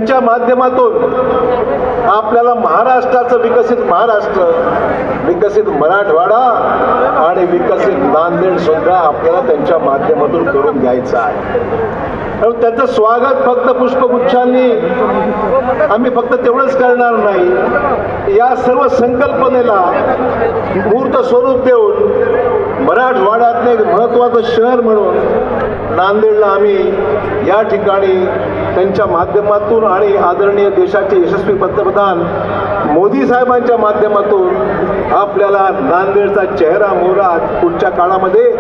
च्या माध्यमातून आपल्याला महाराष्ट्राचं विकसित महाराष्ट्र, विकसित मराठवाडा आणि विकसित नांदेड सुद्धा आपल्याला त्यांच्या माध्यमातून करून घ्यायचं आहे. त्यांचं स्वागत फक्त पुष्पगुच्छांनी आम्ही फक्त तेवढंच करणार नाही, या सर्व संकल्पनेला मूर्त स्वरूप देऊन मराठवाड्यातले एक महत्त्वाचं शहर म्हणून नांदेडला आम्ही या ठिकाणी त्यांच्या माध्यमातून आणि आदरणीय देशाचे यशस्वी पंतप्रधान मोदी साहेबांच्या माध्यमातून आपल्याला नांदेडचा चेहरा मोहरा पुढच्या काळामध्ये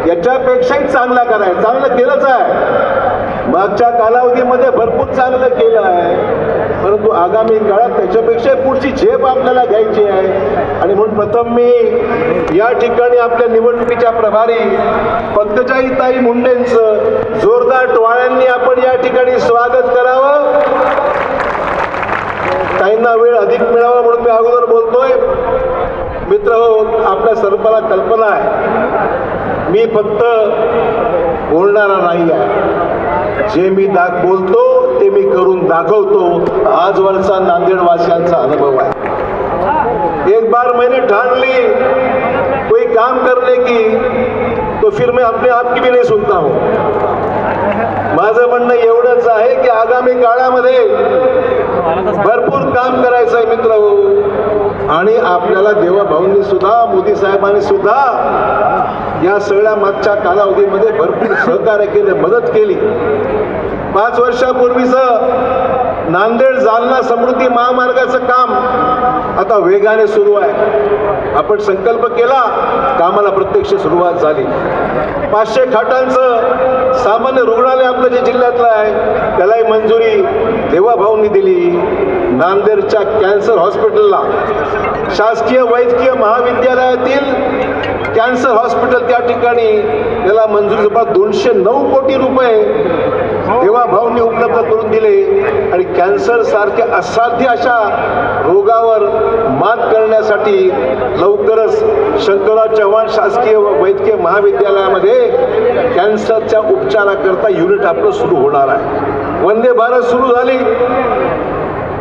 याच्यापेक्षाही चांगला करायचा. चांगलं केलंच आहे, मागच्या कालावधीमध्ये भरपूर चांगलं केलं आहे, परंतु आगामी काळात त्याच्यापेक्षा पुढची झेप आपल्याला घ्यायची आहे. आणि म्हणून प्रथम मी या ठिकाणी आपल्या निवडणुकीच्या प्रभारी पंकजाताई मुंडेंचं जोरदार टोळ्यांनी आपण या ठिकाणी स्वागत करावं. काहींना वेळ अधिक मिळावा म्हणून मी अगोदर बोलतोय. मित्र हो, आपल्या सर्वांना कल्पना आहे मी फक्त बोलणारा नाही आहे, जे मी बोलतो ते मी करून दाखवतो. आजवरचा नांदेडवासियांचा अनुभव आहे. एक बार मैंने ठान ली कोई काम करने की तो फिर मैं अपने आप की भी नहीं सुनता हूं. माझं म्हणणं एवढंच आहे की आगामी काळामध्ये भरपूर काम करायचं आहे मित्र हो. आणि आपल्याला देवाभाऊंनी सुद्धा, मोदी साहेबांनी सुद्धा या सगळ्या मागच्या कालावधीमध्ये भरपूर सहकार्य केले, मदत केली. 5 वर्षापूर्वीचं नांदेड जालना समृद्धी महामार्गाचं काम आता वेगाने सुरू आहे. आपण संकल्प केला, कामाला प्रत्यक्ष सुरुवात झाली. 500 खाटांचं सामान्य रुग्णालय आपलं जे जिल्ह्यातलं आहे त्यालाही मंजुरी देवाभाऊंनी दिली. नांदेडच्या कॅन्सर हॉस्पिटलला, शासकीय वैद्यकीय महाविद्यालयातील कॅन्सर हॉस्पिटल त्या ठिकाणी त्याला मंजुरी जवळपास 209 कोटी रुपये देवाभाऊंनी उपलब्ध करून दिले. आणि कॅन्सर सारख्या असाध्य अशा रोगावर मात करण्यासाठी लवकरच शंकरराव चव्हाण शासकीय वैद्यकीय महाविद्यालयामध्ये कॅन्सरच्या उपचाराकरता युनिट आपलं सुरू होणार आहे. वंदे भारत सुरू झाली,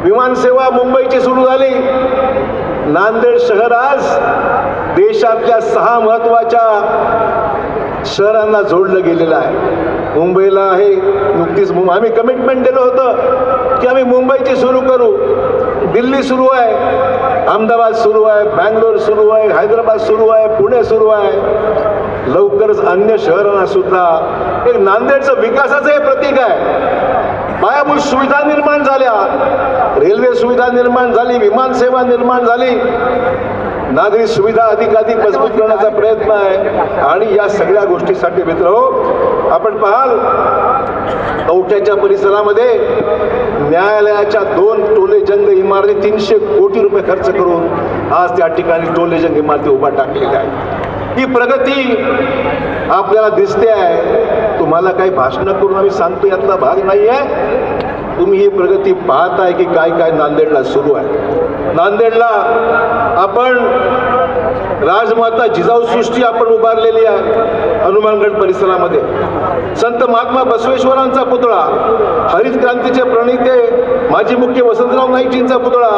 विमानसेवा मुंबईची सुरू झाली. नांदेड शहर आज देशातल्या 6 महत्त्वाच्या शहरांना जोडलं गेलेलं आहे. मुंबईला आहे, नुकतीच आम्ही कमिटमेंट दिलं होतं की आम्ही मुंबईची सुरू करू. दिल्ली सुरू आहे, अहमदाबाद सुरू आहे, बँगलोर सुरू आहे, हैदराबाद सुरू आहे, पुणे सुरू आहे. लवकरच अन्य शहरांना सुद्धा एक नांदेडचं विकासाचं हे प्रतीक आहे. पायाभूत सुविधा निर्माण झाल्या, रेल्वे सुविधा निर्माण झाली, विमानसेवा निर्माण झाली, नागरी सुविधा अधिकाधिक मजबूत करण्याचा प्रयत्न आहे. आणि या सगळ्या गोष्टीसाठी मित्रहो, आपण पाहाल कवठ्याच्या परिसरामध्ये न्यायालयाच्या 2 टोलेजंग इमारती 300 कोटी रुपये खर्च करून आज त्या ठिकाणी टोलेजंग इमारती उभा टाकलेल्या आहेत. ही प्रगती आपल्याला दिसते आहे. तुम्हाला काही भाषण करून आम्ही सांगतो यातला भाग नाही आहे. तुम्ही ही प्रगती पाहताय की काय काय नांदेडला सुरू आहे. नांदेडला आपण राजमाता जिजाऊ सृष्टी आपण उभारलेली आहे. हनुमानगड परिसरामध्ये संत महात्मा बसवेश्वरांचा पुतळा, हरित क्रांतीचे प्रणेते माजी मुख्य वसंतराव नाईकजींचा पुतळा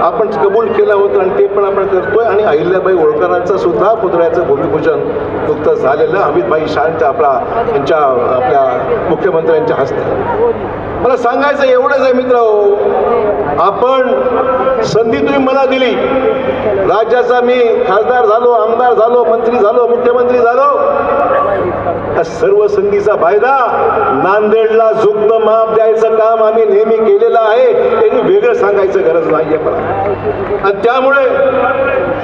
आपण कबूल केला होता आणि ते पण आपण करतोय. आणि अहिल्याबाई होळकरांचा सुद्धा पुतळ्याचं भूमिपूजन नुकतंच झालेलं अमितभाई शांत आपल्या मुख्यमंत्र्यांच्या हस्ते. मला सांगायचं एवढंच आहे मित्र, आपण संधी तुम्ही मला दिली, राज्याचा मी खासदार झालो, आमदार झालो, मंत्री झालो, मुख्यमंत्री झालो, त्या सर्व संधीचा फायदा नांदेडला झुकतं माप द्यायचं काम आम्ही नेहमी केलेलं आहे. त्यांनी वेगळं सांगायचं गरज नाहीये मला. आणि त्यामुळे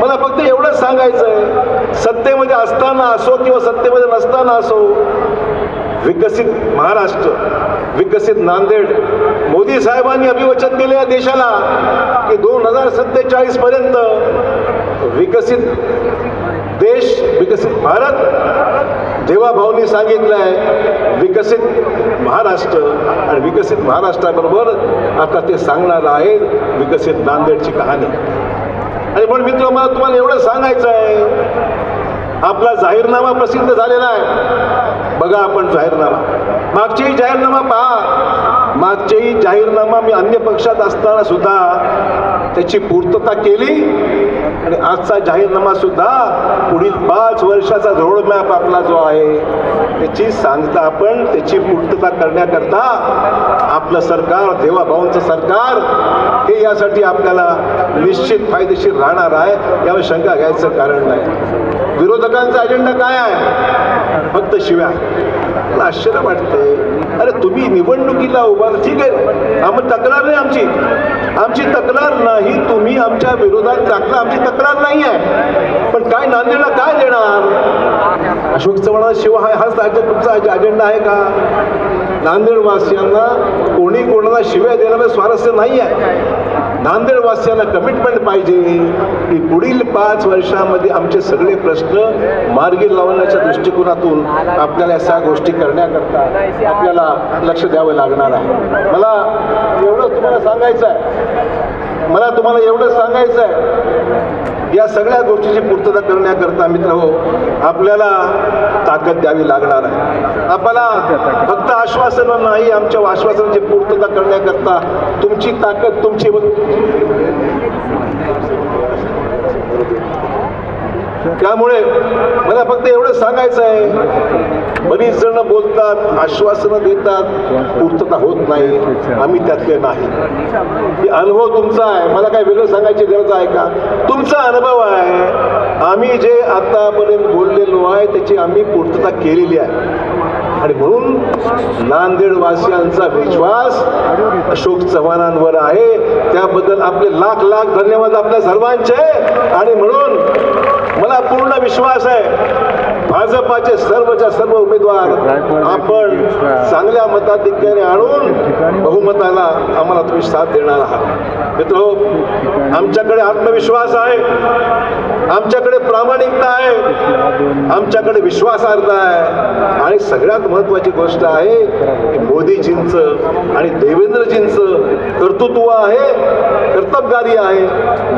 मला फक्त एवढंच सांगायचं आहे, सत्तेमध्ये असताना असो किंवा सत्तेमध्ये नसताना असो, विकसित महाराष्ट्र, विकसित नांदेड, मोदी साहेबांनी अभिवचन दिले या देशाला की 2047 पर्यंत विकसित देश, विकसित भारत. देवाभाऊंनी सांगितलं आहे विकसित महाराष्ट्र, आणि विकसित महाराष्ट्राबरोबर आता ते सांगणार आहे विकसित नांदेडची कहाणी. आणि म्हणून मित्र, मला तुम्हाला एवढं सांगायचं आहे, आपला जाहीरनामा प्रसिद्ध झालेला आहे. बघा आपण जाहीरनामा, मागची जाहीरनामा पहा. मागच्याही जाहीरनामा मी अन्य पक्षात असताना सुद्धा त्याची पूर्तता केली आणि आजचा जाहीरनामा सुद्धा पुढील 5 वर्षाचा रोडमॅप आपला जो आहे त्याची सांगता आपण त्याची पूर्तता करण्याकरता आपलं सरकार देवाभाऊंचं सरकार हे यासाठी आपल्याला निश्चित फायदेशीर राहणार आहे, यावर शंका घ्यायचं कारण नाही. विरोधकांचा अजेंडा काय आहे? फक्त शिव्या. मला आश्चर्य वाटतंय, अरे तुम्ही निवडणुकीला उभा, ठीक आहे, आम्ही तक्रार नाही, आमची तक्रार नाही, तुम्ही आमच्या विरोधात टाकला, आमची तक्रार नाही आहे, पण काय नांदेडला काय देणार? अशोक चव्हाण शिवाय हाच तुमचा अजेंडा आहे का? नांदेडवासियांना कोणी कोणाला शिव्या देण्यामध्ये स्वारस्य नाही आहे. नांदेडवासियांना कमिटमेंट पाहिजे की पुढील 5 वर्षामध्ये आमचे सगळे प्रश्न मार्गी लावण्याच्या दृष्टिकोनातून आपल्याला या सगळ्या गोष्टी करण्याकरता आपल्याला लक्ष द्यावं लागणार आहे. मला एवढं तुम्हाला सांगायचं आहे, या सगळ्या गोष्टीची पूर्तता करण्याकरता मित्रहो आपल्याला ताकद द्यावी लागणार आहे. आपल्याला फक्त आश्वासनं नाही, आमच्या आश्वासनाची पूर्तता करण्याकरता तुमची ताकद, तुमची त्यामुळे मला फक्त एवढं सांगायचं आहे, बरीच जण बोलतात, आश्वासनं देतात, पूर्तता होत नाही. आम्ही त्यातले नाही. हे अनुभव तुमचा आहे, मला काय वेगळं सांगायची गरज आहे का? तुमचा अनुभव आहे. आम्ही जे आतापर्यंत बोललेलो आहे त्याची आम्ही पूर्तता केलेली आहे आणि म्हणून नांदेडवासियांचा विश्वास अशोक चव्हाणांवर आहे. त्याबद्दल आपले लाख लाख धन्यवाद आपल्या सर्वांचे. आणि म्हणून मला पूर्ण विश्वास आहे भाजपाचे सर्वच्या सर्व उमेदवार आपण चांगल्या मताधिक्याने आणून बहुमताला आम्हाला तुम्ही साथ देणार आहात. मित्रो, आमच्याकडे आत्मविश्वास आहे, आमच्याकडे प्रामाणिकता आहे, आमच्याकडे विश्वासार्हता आहे आणि सगळ्यात महत्त्वाची गोष्ट आहे की मोदीजींचं आणि देवेंद्रजींचं कर्तृत्व आहे, कर्तबगारी आहे,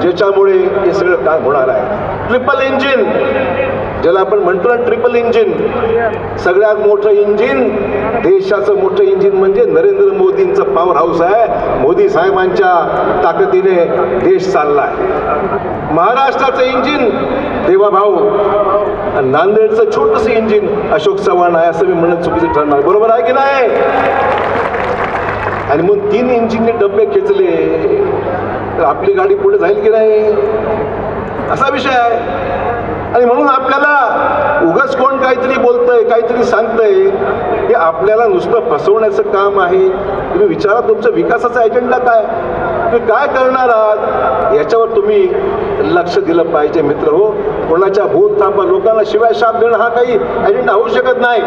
ज्याच्यामुळे हे सगळं काम होणार आहे. ट्रिपल इंजिन ज्याला आपण म्हणतो ना, ट्रिपल इंजिन, सगळ्यात मोठं इंजिन, देशाचं मोठं इंजिन म्हणजे नरेंद्र मोदींचं पॉवर हाऊस आहे. मोदी साहेबांच्या ताकदीने देश चाललाय. महाराष्ट्राचं इंजिन देवाभाऊ, नांदेडचं छोटंसं इंजिन अशोक चव्हाण आहे असं मी म्हणणं चुकीचं ठरणार. बरोबर आहे की नाही? आणि मग 3 इंजिनने डबे खेचले तर आपली गाडी पुढे जाईल की नाही, असा विषय आहे. आणि म्हणून आपल्याला उगाच कोण काहीतरी बोलतंय, काहीतरी सांगतंय, हे आपल्याला नुसतं फसवण्याचं काम आहे. तुम्ही विचारा तुमचा विकासाचा एजेंडा काय, तुम्ही काय करणार आहात याच्यावर तुम्ही लक्ष दिलं पाहिजे. मित्र हो, कोणाच्या भूत थांबा, लोकांना शिवाय शाप देणं हा काही एजेंडा होऊ शकत नाही.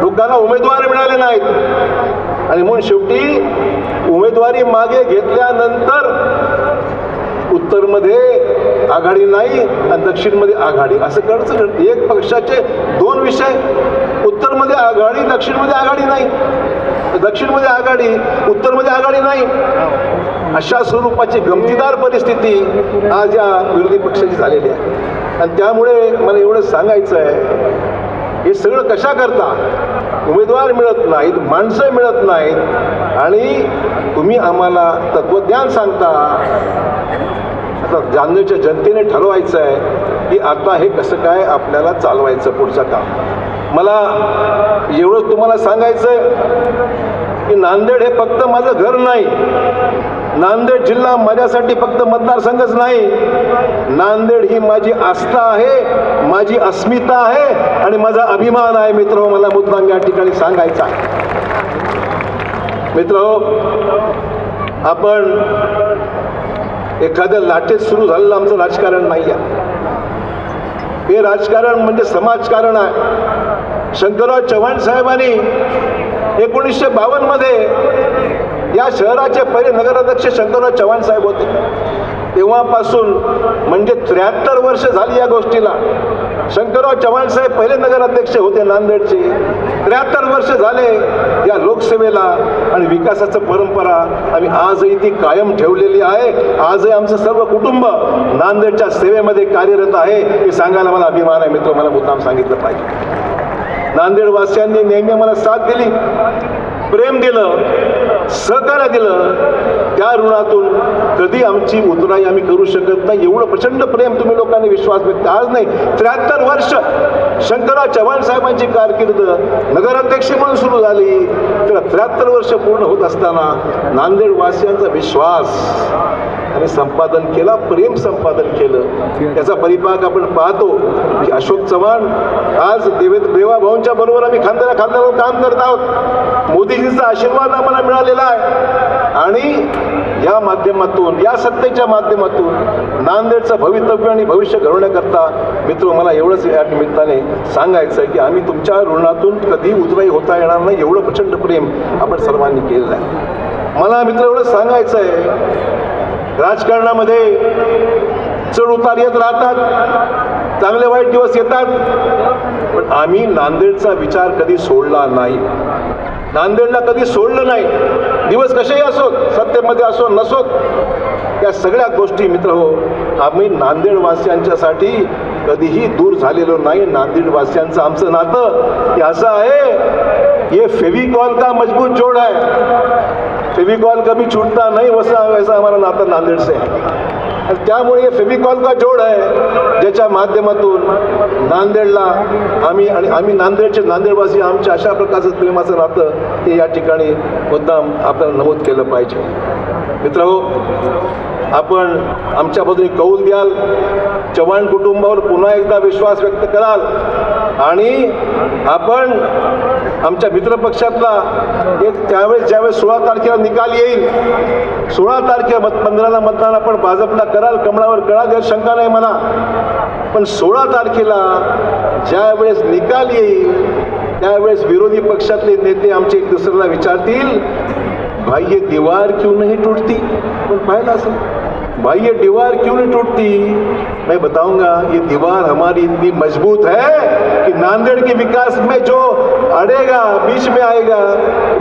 लोकांना उमेदवार मिळाले नाहीत आणि म्हणून शेवटी उमेदवारी मागे घेतल्यानंतर उत्तरमध्ये आघाडी नाही आणि दक्षिणमध्ये आघाडी असं करायचं. एक पक्षाचे 2 विषय, उत्तरमध्ये आघाडी, दक्षिणमध्ये आघाडी नाही, दक्षिणमध्ये आघाडी, उत्तरमध्ये आघाडी नाही, अशा स्वरूपाची गमतीदार परिस्थिती आज या विरोधी पक्षाची झालेली आहे. आणि त्यामुळे मला एवढं सांगायचं आहे, हे सगळं कशा करता? उमेदवार मिळत नाहीत, माणसं मिळत नाहीत आणि तुम्ही आम्हाला तत्वज्ञान सांगता. आता नांदेडच्या जनतेने ठरवायचं आहे की आता हे कसं काय आपल्याला चालवायचं पुढचं काम. मला एवढंच तुम्हाला सांगायचं आहे की नांदेड हे फक्त माझं घर नाही, नांदेड जिल्हा माझ्यासाठी फक्त मतदारसंघच नाही, नांदेड ही माझी आस्था आहे, माझी अस्मिता आहे आणि माझा अभिमान आहे. मित्र, मला मुद्दाम या ठिकाणी सांगायचा आहे. मित्र, आपण एखाद्या लाटेत सुरू झालेलं आमचं राजकारण नाही आहे. हे राजकारण म्हणजे समाजकारण आहे. शंकरराव चव्हाण साहेबांनी 1952 मध्ये या शहराचे पहिले नगराध्यक्ष शंकरराव चव्हाण साहेब होते. तेव्हापासून म्हणजे 73 वर्ष झाली या गोष्टीला. शंकरराव चव्हाण साहेब पहिले नगराध्यक्ष होते नांदेडचे. 73 वर्ष झाले या लोकसेवेला आणि विकासाचं परंपरा आम्ही आजही ती कायम ठेवलेली आहे. आजही आमचं सर्व कुटुंब नांदेडच्या सेवेमध्ये कार्यरत आहे हे सांगायला मला अभिमान आहे. मित्र, मला मुद्दाम सांगितलं पाहिजे. नांदेडवासियांनी नेहमी मला साथ दिली. प्रेम दिलं, सहकार्य दिलं, त्या ऋणातून कधी आमची उतराई आम्ही करू शकत नाही. एवढं प्रचंड प्रेम तुम्ही लोकांनी विश्वास व्यक्त, आज नाही 73 वर्ष शंकरराव चव्हाण साहेबांची कारकीर्द नगराध्यक्ष म्हणून सुरू झाली, तर 73 वर्ष पूर्ण होत असताना नांदेड वासियांचा विश्वास आणि संपादन केला, प्रेम संपादन केलं. त्याचा परिपाक आपण पाहतो की अशोक चव्हाण आज देवाभाऊंच्या बरोबर आम्ही खांद्याला खांद्यावर काम करत आहोत. मोदीजींचा आशीर्वाद आम्हाला मिळालेला आहे आणि या माध्यमातून, या सत्तेच्या माध्यमातून नांदेडचं भवितव्य आणि भविष्य घडवण्याकरता मित्र मला एवढंच या निमित्ताने सांगायचं आहे की आम्ही तुमच्या ऋणातून कधी उतराई होता येणार नाही, एवढं प्रचंड प्रेम आपण सर्वांनी केलेलं आहे. मला मित्र एवढं सांगायचं आहे, राजकारणामध्ये चढ उतार येत राहतात, चांगले वाईट दिवस येतात, पण आम्ही नांदेडचा विचार कधी सोडला नाही, नांदेडला कधी सोडलं नाही. दिवस कसेही असोत, सत्तेमध्ये असो नसोत, या सगळ्या गोष्टी मित्र हो आम्ही नांदेडवासियांच्यासाठी कधीही दूर झालेलो नाही. नांदेडवासियांचं आमचं नातं हे असं आहे, ये फेविकॉल का मजबूत जोड है, फेविकॉल कभी छूटता नहीं, वैसा हमारा नाता नांदेड से है. त्यामुळे हे फेविकॉल का जोड आहे, ज्याच्या माध्यमातून नांदेडला आम्ही नांदेडचे नांदेडवासी आमच्या अशा प्रकारचं प्रेमाचं नातं हे या ठिकाणी मुद्दाम आपल्याला नमूद केलं पाहिजे. मित्रहो, आपण आमच्या बाजूने कौल द्याल, चव्हाण कुटुंबावर पुन्हा एकदा विश्वास व्यक्त कराल आणि आपण आमच्या मित्रपक्षातला त्यावेळेस ज्यावेळेस 16 तारखेला निकाल येईल, 16 तारखेला 15ला मतदान आपण भाजपला कराल, कमळावर कळा, यात शंका नाही मला. पण 16 तारखेला ज्यावेळेस निकाल येईल त्यावेळेस विरोधी पक्षातले नेते आमचे एक दुसऱ्याला विचारतील, भाई ये दीवार क्यों नहीं टूटती. पण पाहिलं असं, भाई ये दीवार क्यों नहीं टूटती. मैं बताऊंगा, ये दीवार हमारी इतनी मजबूत है कि नांदेड़ के विकास में जो अड़ेगा, बीच में आएगा,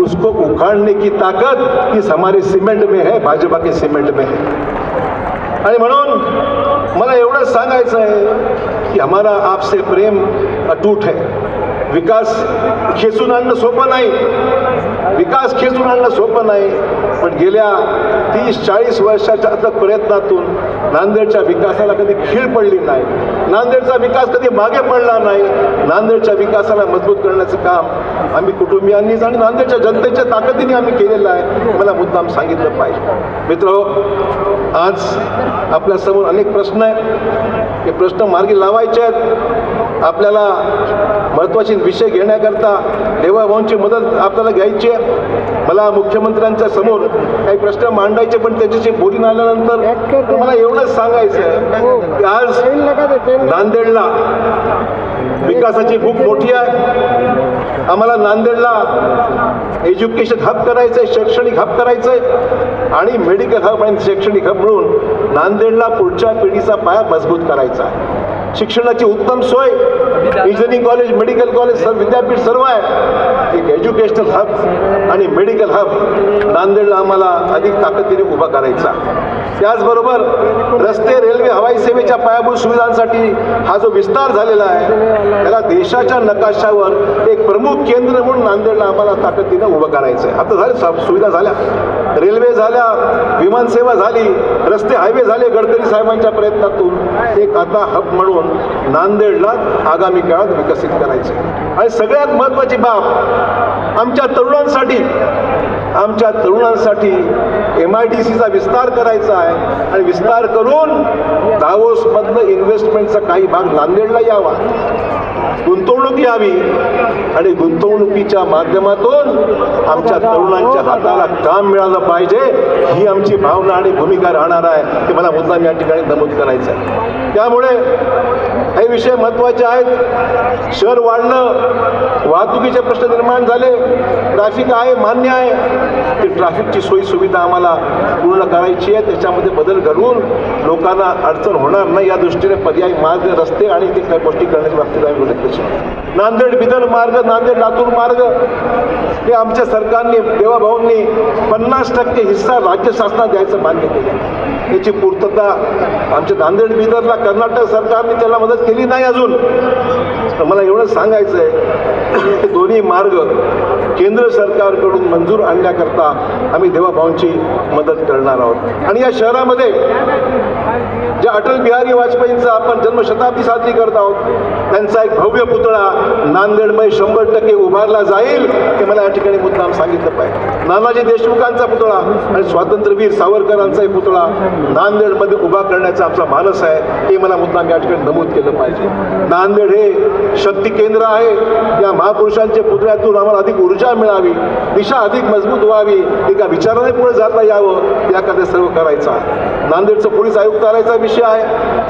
उसको उखाड़ने की ताकत इस हमारे सीमेंट में है, भाजपा के सीमेंट में है. आणि म्हणून मला एवढंच सांगायचं आहे की हमारा आपसे प्रेम अटूट है. विकास खेचून आणणं सोपं नाही, विकास खेचून आणणं सोपं नाही, पण गेल्या 30-40 वर्षाच्या अथक प्रयत्नातून नांदेडच्या विकासाला कधी खीळ पडली नाही, नांदेडचा विकास कधी मागे पडला नाही. नांदेडच्या विकासाला मजबूत करण्याचं काम आम्ही कुटुंबियांनीच आणि नांदेडच्या जनतेच्या ताकदीने आम्ही केलेलं आहे, मला मुद्दाम सांगितलं पाहिजे. मित्रहो, आज आपल्यासमोर अनेक प्रश्न आहेत, हे प्रश्न मार्गी लावायचे आहेत. आपल्याला महत्त्वाचे विषय घेण्याकरता देवाभाऊंची मदत आपल्याला घ्यायची आहे. मला मुख्यमंत्र्यांच्या समोर काही प्रश्न मांडायचे, पण त्याच्याशी बोलून आल्यानंतर मला एवढंच सांगायचं आहे की आज नांदेडला विकासाची भूक मोठी आहे. आम्हाला नांदेडला एज्युकेशन हब करायचं आहे, शैक्षणिक हब करायचं आहे आणि मेडिकल हब आणि शैक्षणिक हब मिळून नांदेडला पुढच्या पिढीचा पाया मजबूत करायचा आहे. शिक्षणाची उत्तम सोय, इंजिनिअरिंग कॉलेज, मेडिकल कॉलेज, विद्यापीठ सर्व आहे. एक एज्युकेशनल हब आणि मेडिकल हब नांदेडला आम्हाला अधिक ताकदीने उभा करायचा. त्याचबरोबर रस्ते, रेल्वे, हवाई सेवेच्या पायाभूत सुविधांसाठी हा जो विस्तार झालेला आहे त्याला देशाच्या नकाशावर एक प्रमुख केंद्र म्हणून नांदेडला आम्हाला ताकदीनं उभं करायचं आहे. आता झाले, सुविधा झाल्या, रेल्वे झाल्या, विमानसेवा झाली, रस्ते हायवे झाले गडकरी साहेबांच्या प्रयत्नातून. एक आता हब म्हणून नांदेडला आगामी काळात विकसित करायचे. आणि सगळ्यात महत्त्वाची बाब, आमच्या तरुणांसाठी MIDCचा विस्तार करायचा आहे आणि विस्तार करून दावोसमधलं इन्व्हेस्टमेंटचा काही भाग नांदेडला यावा, गुंतवणूक यावी आणि गुंतवणुकीच्या माध्यमातून आमच्या तरुणांच्या हाताला काम मिळालं पाहिजे, ही आमची भावना आणि भूमिका राहणार आहे. हे मला मुद्दाम या ठिकाणी नमूद करायचं आहे. त्यामुळे हे विषय महत्त्वाचे आहेत. शहर वाढलं, वाहतुकीचे प्रश्न निर्माण झाले, ट्रॅफिक आहे, मान्य आहे, ती ट्रॅफिकची सोयी सुविधा आम्हाला पूर्ण करायची आहे. त्याच्यामध्ये बदल घडवून लोकांना अडचण होणार नाही या दृष्टीने पर्यायी मार्ग, रस्ते आणि ते काही गोष्टी करण्याच्या बाबतीत आम्ही बोलत. नांदेड बिदर मार्ग, नांदेड लातूर मार्ग हे आमच्या सरकारने, देवाभाऊंनी 50% हिस्सा राज्य शासनात द्यायचं मान्य केलं. याची पूर्तता आमच्या नांदेड बिदरला कर्नाटक सरकारने त्याला मदत केली नाही अजून, तर मला एवढं सांगायचं आहे की दोन्ही मार्ग केंद्र सरकारकडून मंजूर आणण्याकरता आम्ही देवाभाऊंची मदत करणार आहोत. आणि या शहरामध्ये ज्या अटल बिहारी वाजपेयींचा आपण जन्मशताब्दी साजरी करत आहोत, त्यांचा एक भव्य पुतळा नांदेडमध्ये 100% उभारला जाईल हे मला या ठिकाणी मुद्दाम सांगितलं पाहिजे. नानाजी देशमुखांचा पुतळा आणि स्वातंत्र्यवीर सावरकरांचाही पुतळा नांदेडमध्ये उभा करण्याचा आमचा मानस आहे, हे मला मुद्दाम या ठिकाणी नमूद केलं पाहिजे. नांदेड हे शक्ती केंद्र आहे. या महापुरुषांच्या पुतळ्यातून आम्हाला अधिक ऊर्जा मिळावी, दिशा अधिक मजबूत व्हावी, एका विचाराने पुढे जाता यावं, याकडे सर्व करायचं आहे. नांदेडचं पोलीस आयुक्तालयाचा विषय आहे,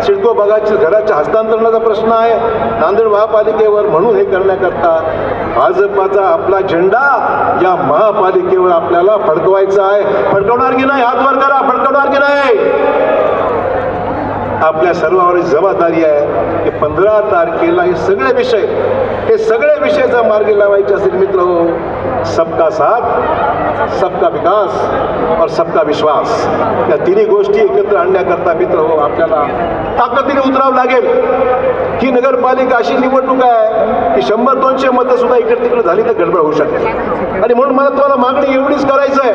सिडको भागाच्या घराच्या हस्तांतरणाचा प्रश्न आहे नांदेड महापालिकेवर. म्हणून हे करण्याकरता भाजपाचा आपला झेंडा या महापालिकेवर आपल्याला फडकवायचा आहे. फडकवणार की नाही? हात वर करा. फडकवणार की नाही? आपल्या सर्वांवर जबाबदारी आहे की 15 तारखेला हे सगळे विषय जर मार्गी लावायचे असेल मित्र हो, सबका साथ, सबका विकास और सबका विश्वास, या तिन्ही गोष्टी एकत्र आणण्याकरता मित्र हो आपल्याला ताकदीने उतरावं लागेल. ही नगरपालिका अशी निवडणूक आहे की 100-200 मतं सुद्धा इकडे तिकडे झाली तर गडबड होऊ शकते. आणि म्हणून मला तुम्हाला मागणी एवढीच करायचं आहे,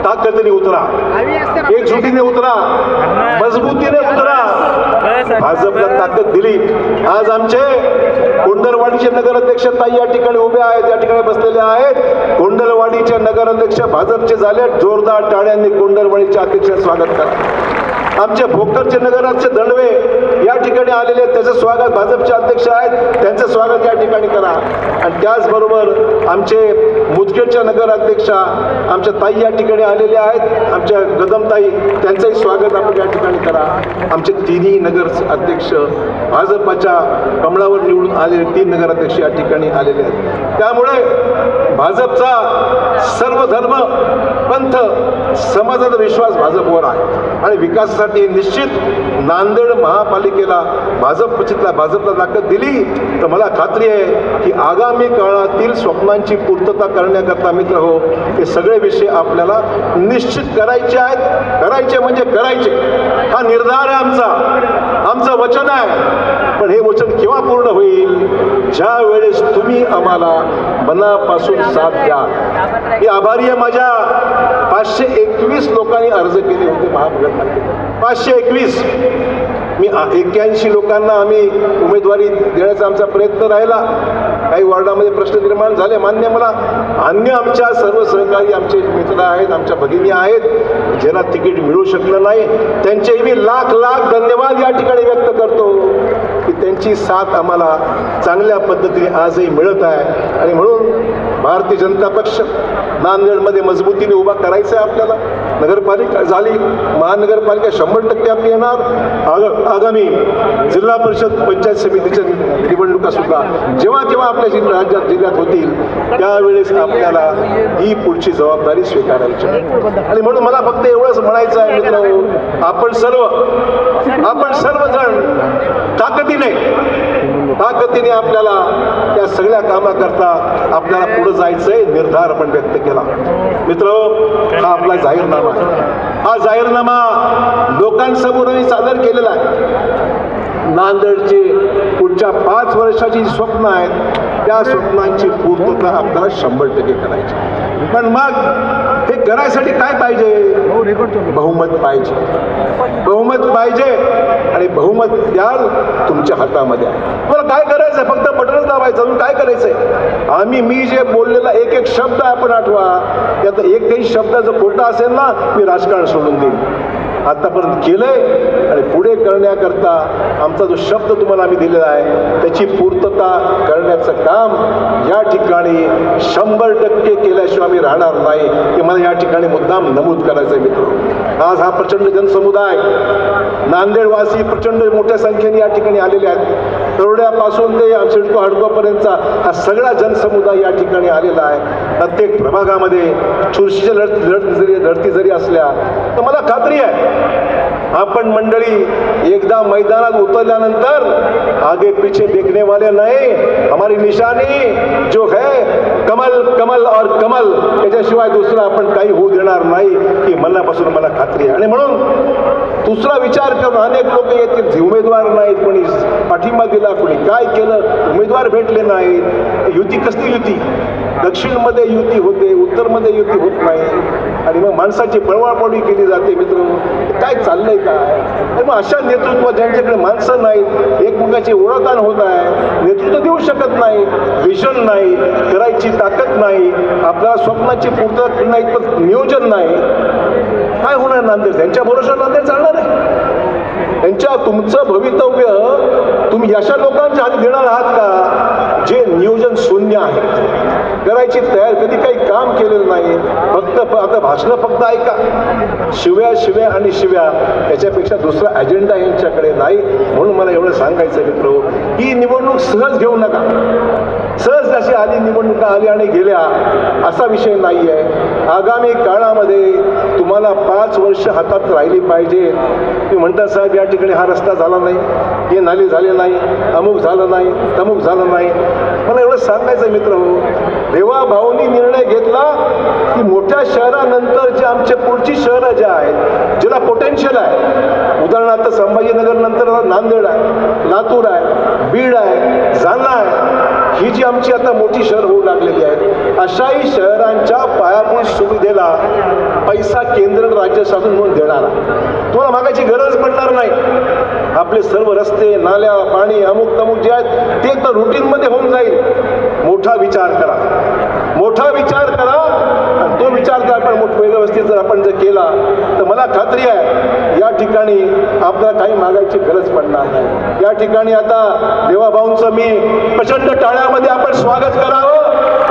ताकदीने उतरा, एकजुटीने उतरा, मजबूतीने उतरा. भाजपला ताकद दिली. आज आमचे कोंडलवाडीचे नगराध्यक्ष ताई या ठिकाणी उभे आहेत, या ठिकाणी बसलेले आहेत. कोंडलवाडीचे नगराध्यक्ष भाजपचे झाले, जोरदार टाळ्यांनी कोंडलवाडीच्या अध्यक्षांचं स्वागत करा. आमचे भोकरचे नगराध्यक्ष दंडवे या ठिकाणी आलेले आहेत, त्याचं स्वागत भाजपचे अध्यक्ष आहेत, त्यांचं स्वागत या ठिकाणी करा. आणि त्याचबरोबर आमचे मुदखेडच्या नगराध्यक्षा आमच्या ताई या ठिकाणी आलेल्या आहेत, आमच्या गदमताई, त्यांचंही स्वागत आपण या ठिकाणी करा. आमचे तिन्ही नगर अध्यक्ष भाजपच्या कमळावर निवडून आलेले 3 नगराध्यक्ष या ठिकाणी आलेले आहेत. त्यामुळे भाजपचा सर्व धर्म पंथ समाजाचा विश्वास भाजपवर आहे आणि विकासासाठी निश्चित नांदेड महापालिकेला भाजपला ताकद दिली तर मला खात्री आहे की आगामी काळातील स्वप्नांची पूर्तता करण्याकरता मित्र हो हे सगळे विषय आपल्याला निश्चित करायचे आहेत. करायचे म्हणजे करायचे, हा निर्धार आहे आमचं वचन आहे. पण हे वचन केव्हा पूर्ण होईल? ज्या वेळेस तुम्ही आम्हाला मनापासून साथ द्या. मी आभारी आहे. माझ्या 521 लोकांनी अर्ज केले होते महानगरपालिकेत, 521. मी 81 लोकांना आम्ही उमेदवारी देण्याचा आमचा प्रयत्न राहिला. काही वॉर्डामध्ये प्रश्न निर्माण झाले, मान्य. मला अन्य आमच्या सर्व सहकारी आमचे मित्र आहेत, आमच्या भगिनी आहेत, ज्यांना तिकीट मिळू शकलं नाही, त्यांचेही मी लाख धन्यवाद या ठिकाणी व्यक्त करतो की त्यांची साथ आम्हाला चांगल्या पद्धतीने आजही मिळत आहे. आणि म्हणून भारतीय जनता पक्ष नांदेडमध्ये मजबूतीने उभा करायचं आहे आपल्याला. नगरपालिका झाली, महानगरपालिका 100% आपली येणार. आगामी जिल्हा परिषद पंचायत समितीच्या निवडणुका सुद्धा जेव्हा केव्हा आपल्या जिल्ह्यात होतील त्यावेळेस आपल्याला ही पुढची जबाबदारी स्वीकारायची. आणि म्हणून मला फक्त एवढंच म्हणायचं आहे मित्रांनो, आपण सर्वजण ताकदीने आपल्याला त्या सगळ्या कामाकरता आपल्याला पुढे जायचंय निर्धार आपण व्यक्त केला. मित्र, हा आपला जाहीरनामा आहे. हा जाहीरनामा लोकांसमोर मी सादर केलेला आहे. नांदेडचे पुढच्या 5 वर्षाची स्वप्न आहेत त्या स्वप्नांची पूर्तता आपल्याला 100% करायची. पण मग हे करायसाठी काय पाहिजे? बहुमत पाहिजे आणि बहुमत द्याल तुमच्या हातामध्ये आहे. मला काय करायचंय? फक्त बटनच दाबायचं. अजून काय करायचंय? मी जे बोललेला एक शब्द आपण आठवा, यात एकही शब्द जर खोटा असेल ना, मी राजकारण सोडून देईन. आतापर्यंत केलंय आणि पुढे करण्याकरता आमचा जो शब्द तुम्हाला आम्ही दिलेला आहे त्याची पूर्तता करण्याचं काम या ठिकाणी 100% केल्याशिवाय आम्ही राहणार नाही, हे मला या ठिकाणी मुद्दाम नमूद करायचं आहे. मित्र, आज हा प्रचंड जनसमुदाय, नांदेडवासी प्रचंड मोठ्या संख्येने या ठिकाणी आलेले आहेत. तरोड्यापासून ते सिडको हडकोपर्यंतचा हा सगळा जनसमुदाय या ठिकाणी आलेला आहे. प्रत्येक प्रभागामध्ये चुरशीच्या लढती जरी असल्या तर मला खात्री आहे आपण मंडळी एकदा मैदानात उतरल्यानंतर आगे पीछे देखने वाले नहीं. हमारी निशानी जो है कमल और कमल, त्याच्याशिवाय दुसरं आपण काही होऊ देणार नाही ही मनापासून मला खात्री आहे. आणि म्हणून दुसरा विचार करून अनेक लोक येतील, उमेदवार नाहीत, कोणी पाठिंबा दिला, कोणी काय केलं, उमेदवार भेटले नाहीत, युती कसली युती, दक्षिणमध्ये युती होते, उत्तरमध्ये युती होत नाही, आणि मग माणसाची पळवापळी केली जाते. मित्र काय चाललंय काय? आणि मग अशा नेतृत्व ज्यांच्याकडे माणसं नाहीत, एकमेकाची ओळखतान होत आहे, नेतृत्व देऊ शकत नाही, विजन नाही, करायची ताकद नाही, आपल्या स्वप्नाची पूर्तता नाही, पण नियोजन नाही, काय होणार नांदेड? त्यांच्या भरोशावर नांदेड चालणार आहे? त्यांच्या तुमचं भवितव्य तुम्ही अशा लोकांच्या हाती देणार आहात का जे नियोजन शून्य आहे, करायची तयार, कधी काही काम केलेलं नाही, फक्त आता भाषणं फक्त ऐका, शिव्या शिव्या आणि शिव्या, याच्यापेक्षा दुसरा अजेंडा यांच्याकडे नाही. म्हणून मला एवढं सांगायचं मित्र, ही निवडणूक सहज घेऊ नका. सहज अशी आली, निवडणुका आली आणि गेल्या असा विषय नाही आहे. आगामी काळामध्ये तुम्हाला 5 वर्ष हातात राहिली पाहिजे. तुम्ही म्हणता साहेब या ठिकाणी हा रस्ता झाला नाही, हे नाली झाले नाही, अमुक झालं नाही, तमुक झालं नाही. मला एवढं सांगायचं मित्र हो, देवा भाऊंनी निर्णय घेतला की मोठ्या शहरानंतर जे आमचे पुढची शहरं जे आहेत, ज्याला पोटेन्शियल आहे, उदाहरणार्थ संभाजीनगर नंतर नांदेड आहे, लातूर आहे, बीड आहे, जालना आहे, ही जी आमची आता मोठी शहर होऊ लागलेली आहेत, अशाही शहरांच्या पायाभूत सुविधेला पैसा केंद्र राज्य शासन म्हणून देणारा, तुम्हाला मागायची गरज पडणार नाही. आपले सर्व रस्ते, नाल्या, पाणी, अमुक तमुक जे आहेत ते तर रुटीनमध्ये होऊन जाईल. मोठा विचार करा, मोठा विचार करा, आणि तो विचार जर आपण व्यवस्थित जर आपण जर केला तर मला खात्री आहे या ठिकाणी आपल्याला काही मागायची गरज पडणार नाही. या ठिकाणी आता देवाभाऊंचं मी प्रचंड टाळ्यामध्ये आपण स्वागत करावं.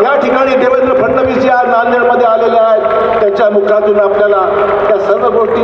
या ठिकाणी देवेंद्र फडणवीस जे आज नांदेडमध्ये आलेले आहेत, त्यांच्या मुखातून आपल्याला त्या सर्व गोष्टी